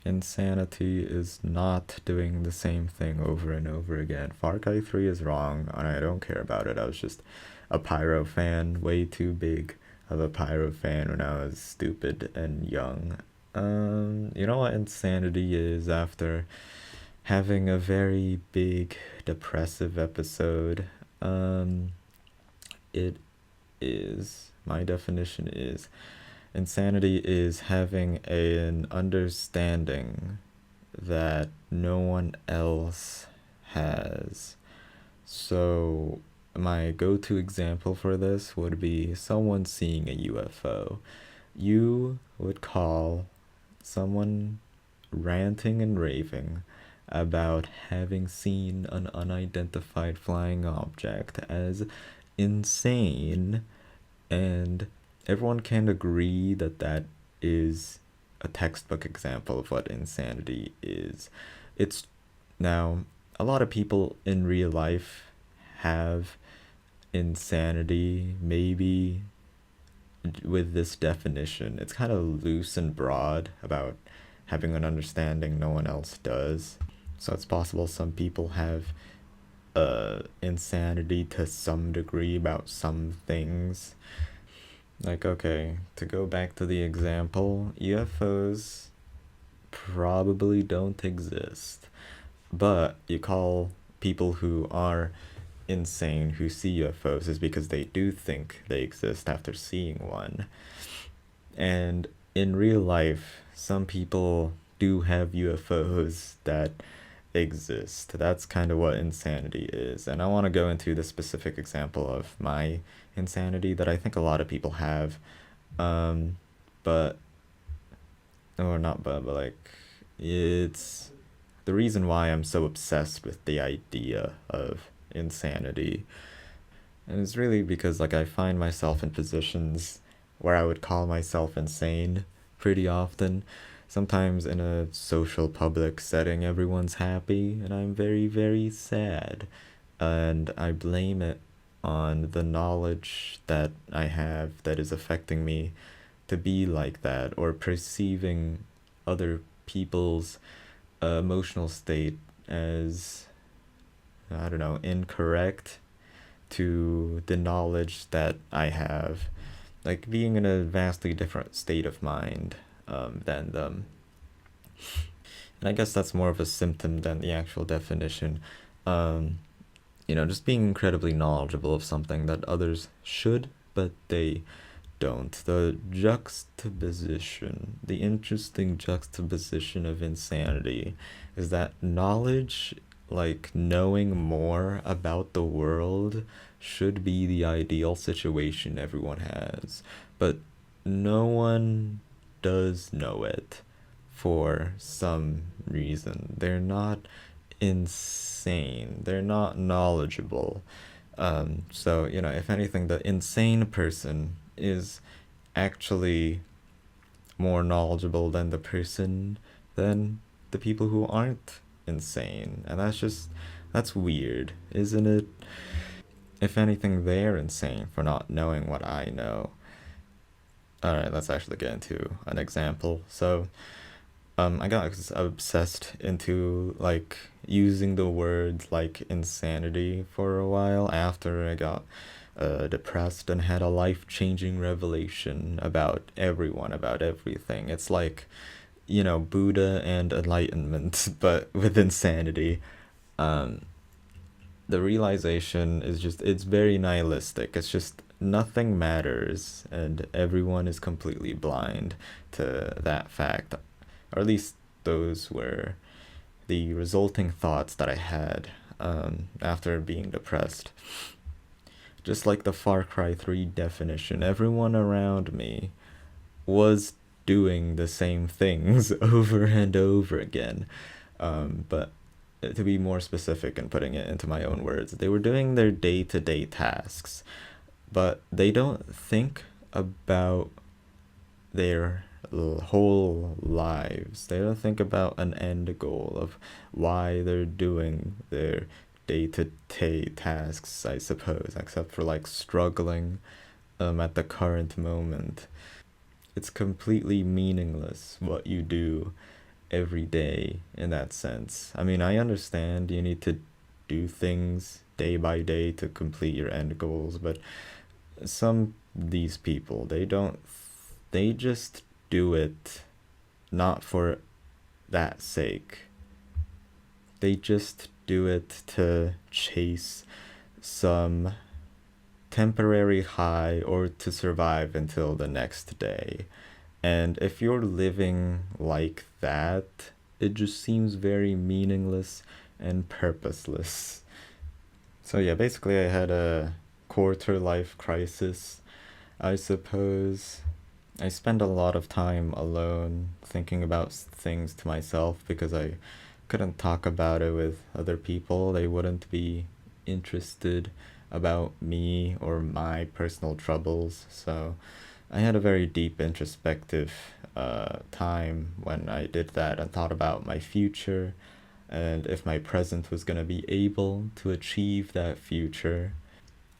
Insanity is not doing the same thing over and over again. Far Cry 3 is wrong, and I don't care about it. I was just a Pyro fan, way too big of a Pyro fan when I was stupid and young. You know what insanity is after having a very big depressive episode? It is, my definition is, insanity is having an understanding that no one else has. So, my go to example for this would be someone seeing a UFO. You would call someone ranting and raving about having seen an unidentified flying object as insane, and everyone can agree that that is a textbook example of what insanity is. It's now a lot of people in real life have insanity, maybe with this definition. It's kind of loose and broad about having an understanding no one else does. So it's possible some people have insanity to some degree about some things. Like, okay, to go back to the example, UFOs probably don't exist. But you call people who are insane who see UFOs is because they do think they exist after seeing one. And in real life, some people do have UFOs that exist. That's kind of what insanity is. And I want to go into the specific example of my insanity that I think a lot of people have. But, or not, but like, it's the reason why I'm so obsessed with the idea of insanity. And it's really because, like, I find myself in positions where I would call myself insane pretty often. Sometimes in a social public setting, everyone's happy, and I'm very, very sad. And I blame it on the knowledge that I have that is affecting me to be like that, or perceiving other people's emotional state as, I don't know, incorrect to the knowledge that I have. Like being in a vastly different state of mind than them. And I guess that's more of a symptom than the actual definition. Um, just being incredibly knowledgeable of something that others should, but they don't. The juxtaposition, the interesting juxtaposition of insanity is that knowledge, like knowing more about the world, should be the ideal situation everyone has. But no one does know it for some reason. They're not insane, they're not knowledgeable. So, if anything, the insane person is actually more knowledgeable than the person than the people who aren't insane. And that's weird, isn't it? If anything, they're insane for not knowing what I know. Alright, let's actually get into an example. So, I got obsessed into like using the word like insanity for a while after I got depressed and had a life-changing revelation about everyone, about everything. It's like, Buddha and enlightenment, but with insanity. Um, the realization is just, it's very nihilistic. It's just nothing matters and everyone is completely blind to that fact. Or at least those were the resulting thoughts that I had after being depressed. Just like the Far Cry 3 definition, everyone around me was doing the same things over and over again. But to be more specific and putting it into my own words, they were doing their day to day tasks, but they don't think about their whole lives. They don't think about an end goal of why they're doing their day to day tasks, I suppose, except for like struggling at the current moment. It's completely meaningless what you do every day in that sense. I mean, I understand you need to do things day by day to complete your end goals, but some these people, they just do it not for that sake. They just do it to chase some temporary high or to survive until the next day. And if you're living like that, it just seems very meaningless and purposeless. So, yeah, basically, I had a quarter life crisis, I suppose. I spend a lot of time alone thinking about things to myself because I couldn't talk about it with other people. They wouldn't be interested about me or my personal troubles. So I had a very deep introspective time when I did that and thought about my future and if my present was going to be able to achieve that future.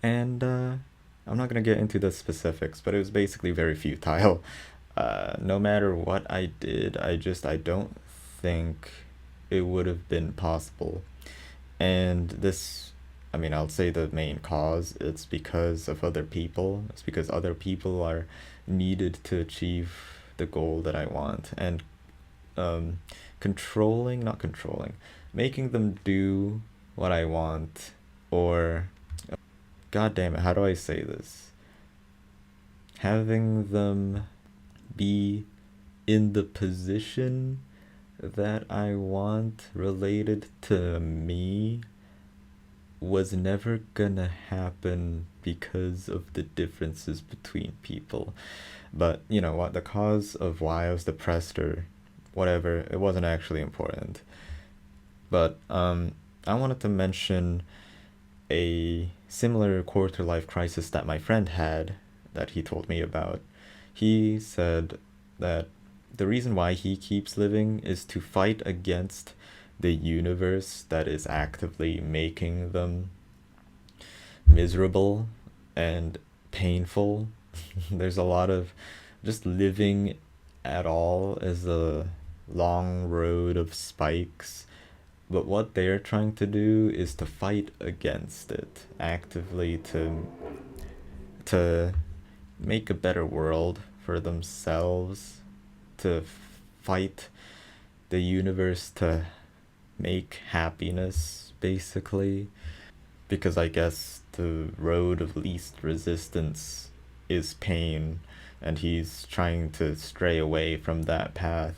And I'm not going to get into the specifics, but it was basically very futile. No matter what I did, I don't think it would have been possible. And this, I mean, I'll say the main cause, it's because of other people. It's because other people are needed to achieve the goal that I want. And um, not controlling, making them do what I want, or, god damn it, how do I say this? Having them be in the position that I want related to me was never gonna happen because of the differences between people. But you know what? The cause of why I was depressed or whatever, it wasn't actually important. But I wanted to mention a similar quarter life crisis that my friend had that he told me about. He said that the reason why he keeps living is to fight against the universe that is actively making them miserable and painful. There's a lot of just living at all is a long road of spikes. But what they're trying to do is to fight against it actively to make a better world for themselves, to fight the universe to make happiness, basically. Because I guess the road of least resistance is pain, and he's trying to stray away from that path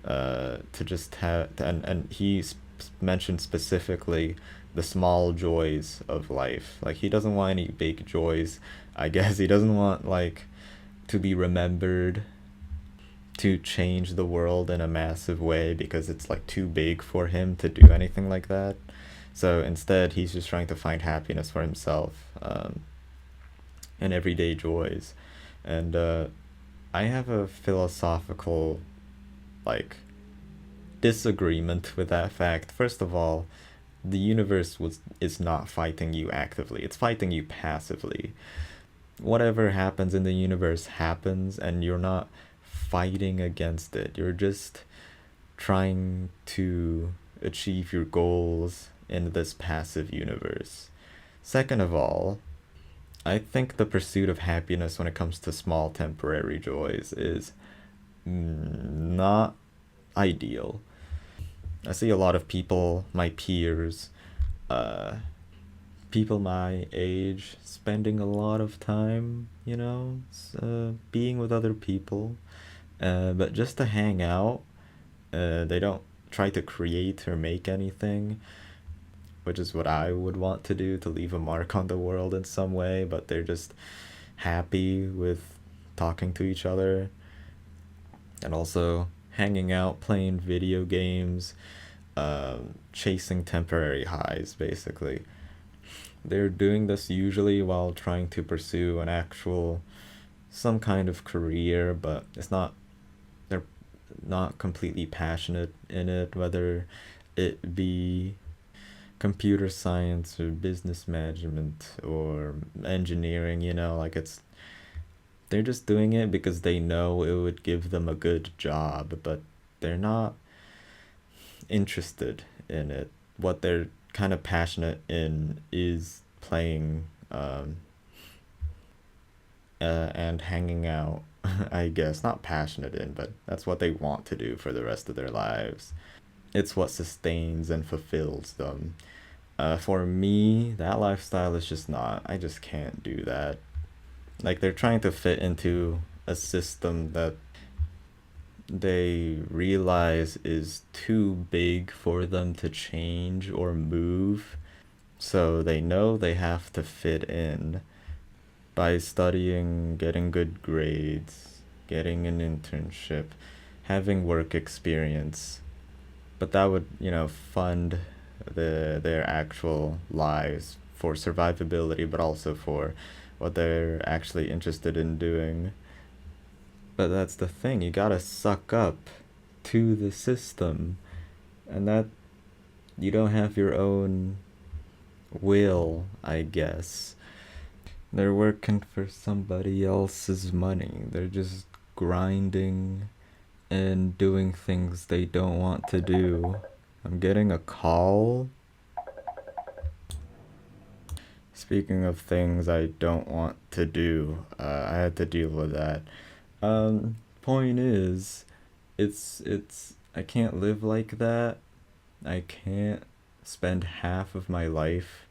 to just have, and mentioned specifically the small joys of life. Like, he doesn't want any big joys, I guess. He doesn't want, like, to be remembered to change the world in a massive way because it's like too big for him to do anything like that. So instead, he's just trying to find happiness for himself, and everyday joys. And I have a philosophical, like, disagreement with that fact. First of all, the universe is not fighting you actively, it's fighting you passively. Whatever happens in the universe happens, and you're not fighting against it. You're just trying to achieve your goals in this passive universe. Second of all, I think the pursuit of happiness when it comes to small temporary joys is not ideal. I see a lot of people, my peers, people my age, spending a lot of time, being with other people, but just to hang out. They don't try to create or make anything, which is what I would want to do, to leave a mark on the world in some way, but they're just happy with talking to each other and also hanging out, playing video games, chasing temporary highs, basically. They're doing this usually while trying to pursue some kind of career, but they're not completely passionate in it, whether it be computer science or business management or engineering, they're just doing it because they know it would give them a good job, but they're not interested in it. What they're kind of passionate in is playing and hanging out. I guess not passionate in, but that's what they want to do for the rest of their lives. It's what sustains and fulfills them. For me, that lifestyle is just not. I just can't do that. Like they're trying to fit into a system that they realize is too big for them to change or move. So they know they have to fit in by studying, getting good grades, getting an internship, having work experience. But that would, fund their actual lives for survivability, but also for what they're actually interested in doing. But that's the thing, you gotta suck up to the system, and that you don't have your own will, I guess. They're working for somebody else's money. They're just grinding and doing things they don't want to do. I'm getting a call. Speaking of things I don't want to do, I had to deal with that. Point is, I can't live like that. I can't spend half of my life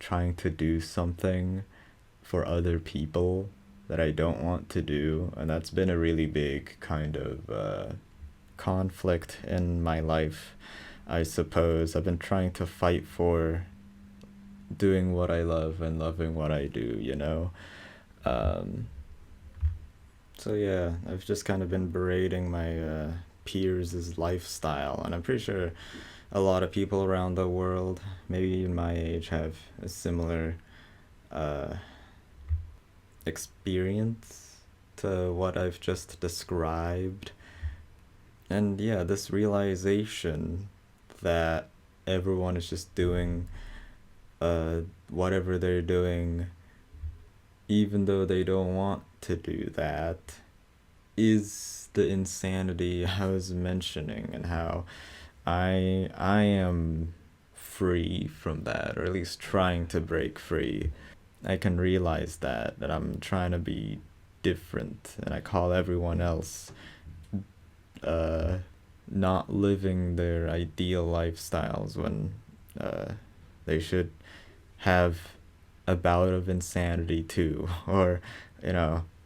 trying to do something for other people that I don't want to do, and that's been a really big kind of conflict in my life, I suppose. I've been trying to fight for doing what I love and loving what I do. So yeah, I've just kind of been berating my peers' lifestyle, and I'm pretty sure a lot of people around the world, maybe even my age, have a similar uh, experience to what I've just described. And yeah, this realization that everyone is just doing whatever they're doing, even though they don't want to do that, is the insanity I was mentioning, and how I am free from that, or at least trying to break free. I can realize that I'm trying to be different, and I call everyone else uh, not living their ideal lifestyles when they should have a bout of insanity too, or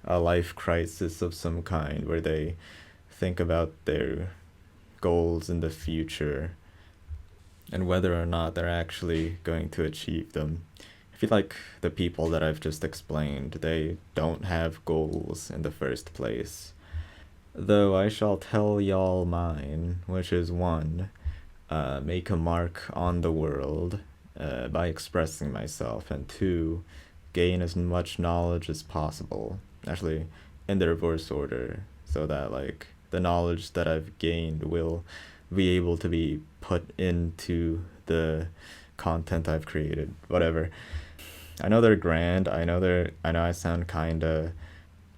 a life crisis of some kind where they think about their goals in the future and whether or not they're actually going to achieve them. I feel like the people that I've just explained, they don't have goals in the first place. Though I shall tell y'all mine, which is one, make a mark on the world by expressing myself, and two, gain as much knowledge as possible. Actually, in the reverse order, so that like the knowledge that I've gained will be able to be put into the content I've created. Whatever. I know they're grand. I know I sound kind of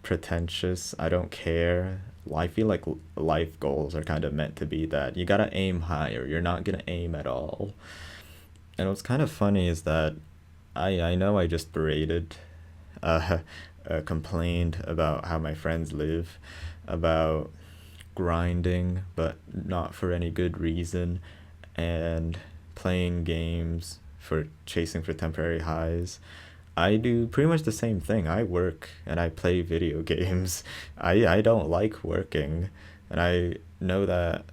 pretentious. I don't care. I feel like life goals are kind of meant to be that. You gotta aim higher. You're not gonna aim at all. And what's kind of funny is that I know I just berated, uh, complained about how my friends live, about grinding, but not for any good reason, and playing games for chasing for temporary highs. I do pretty much the same thing. I work and I play video games. I don't like working, and I know that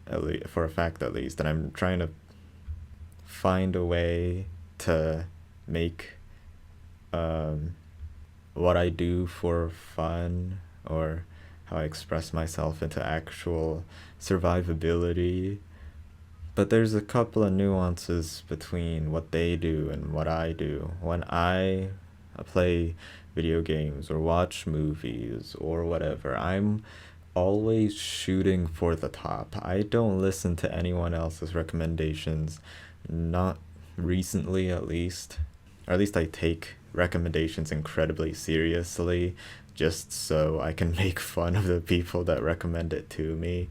for a fact at least, and I'm trying to find a way to make what I do for fun, or how I express myself, into actual survivability. But there's a couple of nuances between what they do and what I do. When I play video games or watch movies or whatever, I'm always shooting for the top. I don't listen to anyone else's recommendations, not recently at least. Or at least I take recommendations incredibly seriously, just so I can make fun of the people that recommend it to me.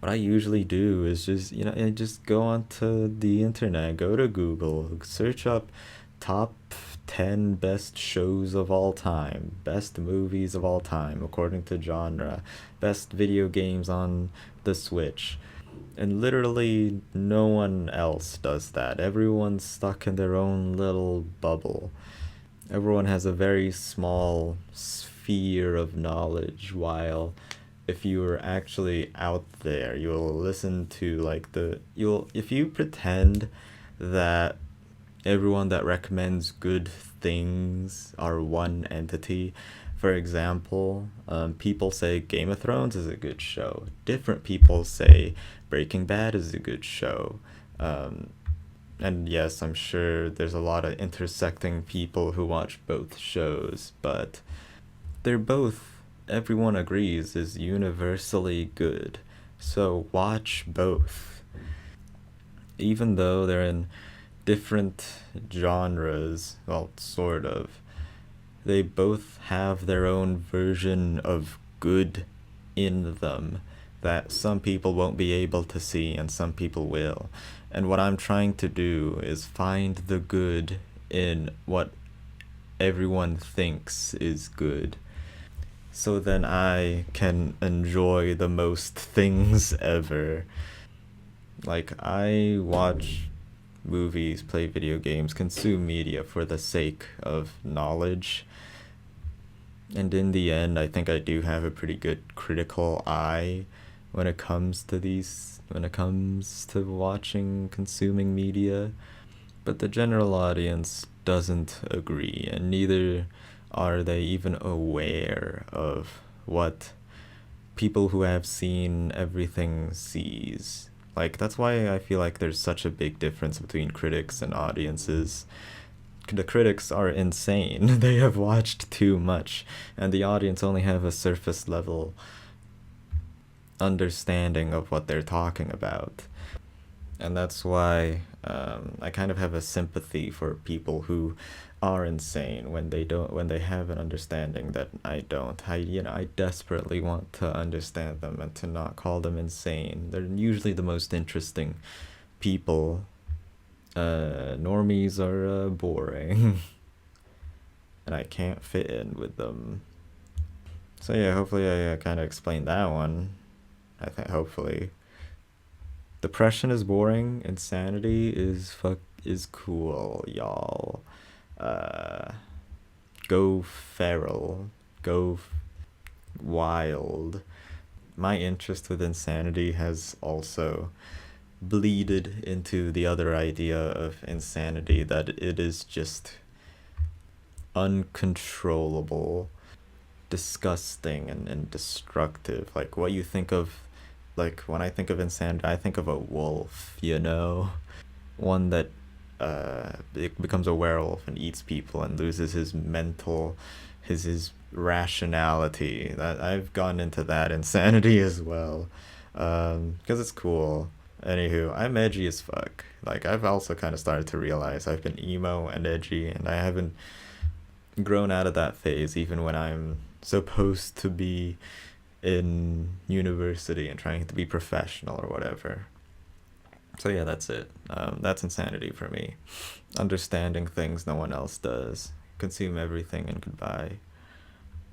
what I usually do is just, I just go onto the internet, go to Google, search up top 10 best shows of all time, best movies of all time according to genre, best video games on the Switch. And literally no one else does that. Everyone's stuck in their own little bubble. Everyone has a very small sphere of knowledge, while if you were actually out there, you'll listen to like you'll if you pretend that everyone that recommends good things are one entity. For example, people say Game of Thrones is a good show. Different people say Breaking Bad is a good show. Um, and yes, I'm sure there's a lot of intersecting people who watch both shows, but they're both, everyone agrees, is universally good. So watch both. Even though they're in different genres, well, sort of, they both have their own version of good in them that some people won't be able to see and some people will. And what I'm trying to do is find the good in what everyone thinks is good. So then I can enjoy the most things ever. Like, I watch movies, play video games, consume media for the sake of knowledge. And in the end, I think I do have a pretty good critical eye when it comes to watching, consuming media. But the general audience doesn't agree, and neither are they even aware of what people who have seen everything sees. Like, that's why I feel like there's such a big difference between critics and audiences. The critics are insane. They have watched too much, and the audience only have a surface level understanding of what they're talking about. And that's why I kind of have a sympathy for people who are insane when they have an understanding that I don't. I desperately want to understand them and to not call them insane. They're usually the most interesting people. Normies are boring. And I can't fit in with them. So yeah, hopefully I kind of explained that one. I think hopefully. Depression is boring. Insanity is cool, y'all. Go feral. Go wild. My interest with insanity has also bleeded into the other idea of insanity, that it is just uncontrollable, disgusting, and destructive. Like, what you think of, like, when I think of insanity, I think of a wolf, one that becomes a werewolf and eats people and loses his rationality. That I've gone into that insanity as well, because it's cool. Anywho, I'm edgy as fuck. Like, I've also kind of started to realize I've been emo and edgy, and I haven't grown out of that phase, even when I'm supposed to be in university and trying to be professional or whatever. So yeah, that's it. That's insanity for me. Understanding things no one else does. Consume everything and goodbye.